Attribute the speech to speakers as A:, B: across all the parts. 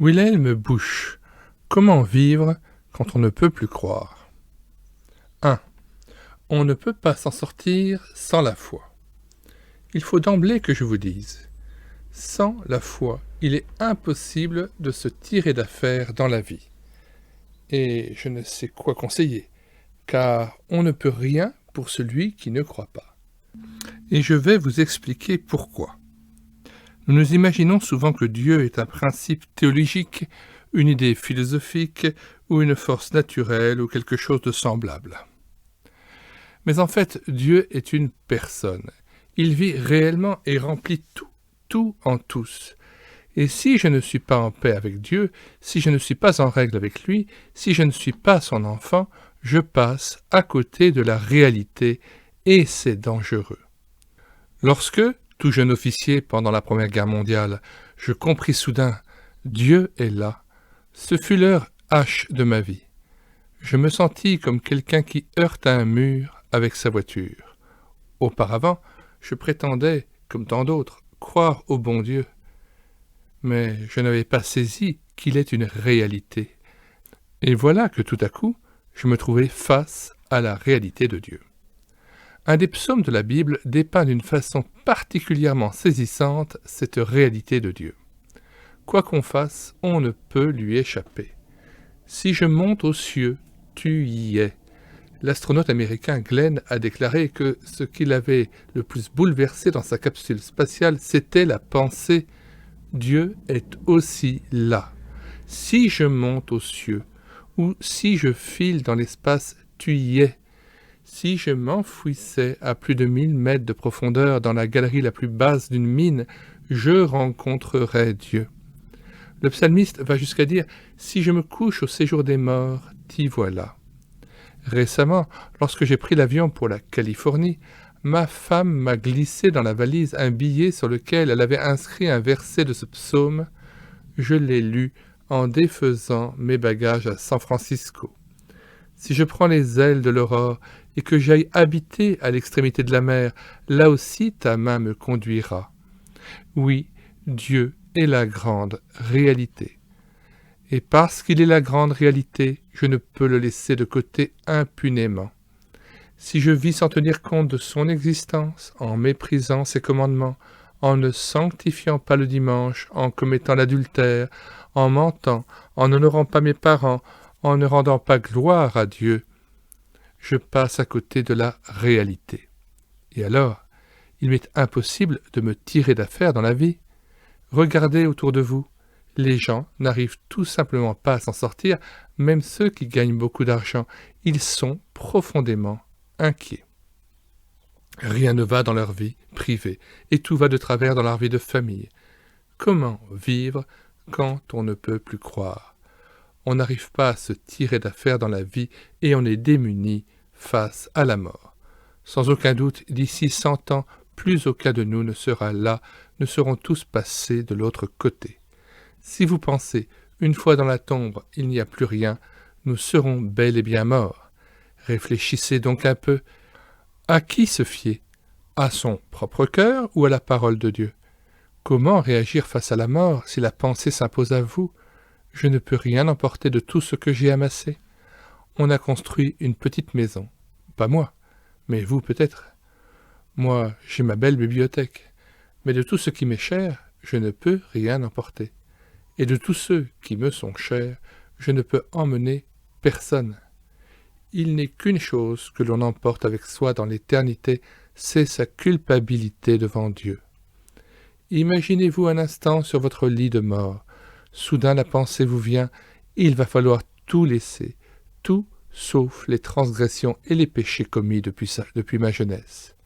A: Wilhelm Busch. Comment vivre quand on ne peut plus croire? 1. On ne peut pas s'en sortir sans la foi. Il faut d'emblée que je vous dise, sans la foi, il est impossible de se tirer d'affaire dans la vie. Et je ne sais quoi conseiller, car on ne peut rien pour celui qui ne croit pas. Et je vais vous expliquer pourquoi. Nous nous imaginons souvent que Dieu est un principe théologique, une idée philosophique ou une force naturelle ou quelque chose de semblable. Mais en fait, Dieu est une personne. Il vit réellement et remplit tout en tous. Et si je ne suis pas en paix avec Dieu, si je ne suis pas en règle avec lui, si je ne suis pas son enfant, je passe à côté de la réalité et c'est dangereux. Lorsque, tout jeune officier pendant la Première Guerre mondiale, je compris soudain « Dieu est là », ce fut l'heure H de ma vie. Je me sentis comme quelqu'un qui heurte un mur avec sa voiture. Auparavant, je prétendais, comme tant d'autres, croire au bon Dieu. Mais je n'avais pas saisi qu'il est une réalité. Et voilà que tout à coup, je me trouvais face à la réalité de Dieu. Un des psaumes de la Bible dépeint d'une façon particulièrement saisissante cette réalité de Dieu. Quoi qu'on fasse, on ne peut lui échapper. Si je monte aux cieux, tu y es. L'astronaute américain Glenn a déclaré que ce qui l'avait le plus bouleversé dans sa capsule spatiale, c'était la pensée « Dieu est aussi là. Si je monte aux cieux, ou si je file dans l'espace, tu y es. Si je m'enfouissais à plus de 1000 mètres de profondeur dans la galerie la plus basse d'une mine, je rencontrerais Dieu. » Le psalmiste va jusqu'à dire « Si je me couche au séjour des morts, t'y voilà. » Récemment, lorsque j'ai pris l'avion pour la Californie, ma femme m'a glissé dans la valise un billet sur lequel elle avait inscrit un verset de ce psaume. Je l'ai lu en défaisant mes bagages à San Francisco. Si je prends les ailes de l'aurore et que j'aille habiter à l'extrémité de la mer, là aussi ta main me conduira. Oui, Dieu est la grande réalité. Et parce qu'il est la grande réalité, je ne peux le laisser de côté impunément. Si je vis sans tenir compte de son existence, en méprisant ses commandements, en ne sanctifiant pas le dimanche, en commettant l'adultère, en mentant, en honorant pas mes parents, en ne rendant pas gloire à Dieu, je passe à côté de la réalité. Et alors, il m'est impossible de me tirer d'affaire dans la vie. Regardez autour de vous. Les gens n'arrivent tout simplement pas à s'en sortir, même ceux qui gagnent beaucoup d'argent. Ils sont profondément inquiets. Rien ne va dans leur vie privée, et tout va de travers dans leur vie de famille. Comment vivre quand on ne peut plus croire? On n'arrive pas à se tirer d'affaire dans la vie et on est démuni face à la mort. Sans aucun doute, d'ici 100 ans, plus aucun de nous ne sera là, nous serons tous passés de l'autre côté. Si vous pensez, une fois dans la tombe, il n'y a plus rien, nous serons bel et bien morts. Réfléchissez donc un peu. À qui se fier? À son propre cœur ou à la parole de Dieu? Comment réagir face à la mort si la pensée s'impose à vous? Je ne peux rien emporter de tout ce que j'ai amassé. On a construit une petite maison. Pas moi, mais vous peut-être. Moi, j'ai ma belle bibliothèque. Mais de tout ce qui m'est cher, je ne peux rien emporter. Et de tous ceux qui me sont chers, je ne peux emmener personne. Il n'est qu'une chose que l'on emporte avec soi dans l'éternité, c'est sa culpabilité devant Dieu. Imaginez-vous un instant sur votre lit de mort. Soudain la pensée vous vient, il va falloir tout laisser, tout sauf les transgressions et les péchés commis depuis ma jeunesse.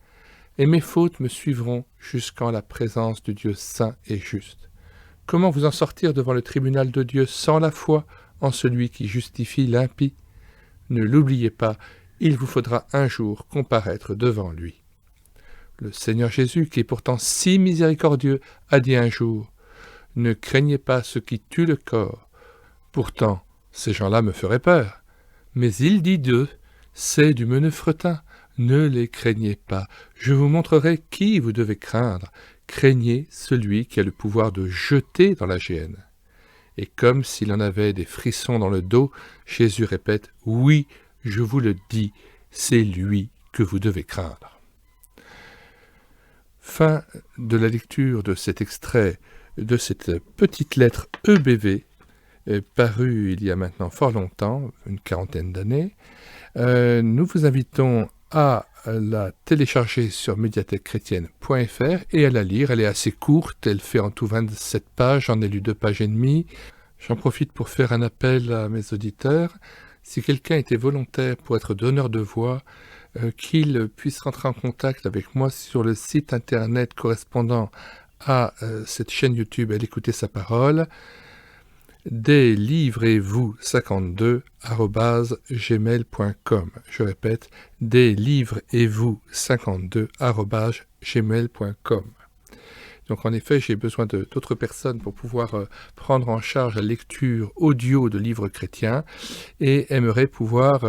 A: Et mes fautes me suivront jusqu'en la présence du Dieu saint et juste. Comment vous en sortir devant le tribunal de Dieu sans la foi en celui qui justifie l'impie? Ne l'oubliez pas, il vous faudra un jour comparaître devant lui. Le Seigneur Jésus, qui est pourtant si miséricordieux, a dit un jour « Ne craignez pas ceux qui tuent le corps. Pourtant, ces gens-là me feraient peur. Mais il dit d'eux, c'est du menu fretin. Ne les craignez pas. Je vous montrerai qui vous devez craindre. Craignez celui qui a le pouvoir de jeter dans la géhenne. Et comme s'il en avait des frissons dans le dos, Jésus répète « Oui, je vous le dis, c'est lui que vous devez craindre. » Fin de la lecture de cet extrait de cette petite lettre EBV, parue il y a maintenant fort longtemps, une quarantaine d'années. Nous vous invitons à la télécharger sur médiathèquechrétienne.fr et à la lire. Elle est assez courte, elle fait en tout 27 pages, j'en ai lu 2 pages et demie. J'en profite pour faire un appel à mes auditeurs. Si quelqu'un était volontaire pour être donneur de voix, qu'il puisse rentrer en contact avec moi sur le site internet correspondant à cette chaîne YouTube et d'écouter sa parole, deslivrezvous52@gmail.com. Je répète, deslivrezvous52@gmail.com. Donc en effet, j'ai besoin d'autres personnes pour pouvoir prendre en charge la lecture audio de livres chrétiens et aimerais pouvoir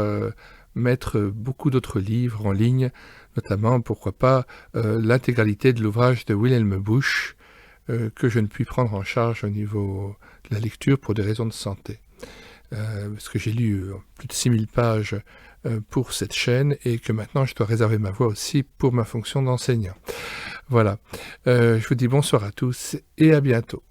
A: mettre beaucoup d'autres livres en ligne, notamment, pourquoi pas, l'intégralité de l'ouvrage de Wilhelm Busch, que je ne puis prendre en charge au niveau de la lecture pour des raisons de santé. Parce que j'ai lu plus de 6000 pages pour cette chaîne et que maintenant je dois réserver ma voix aussi pour ma fonction d'enseignant. Voilà, je vous dis bonsoir à tous et à bientôt.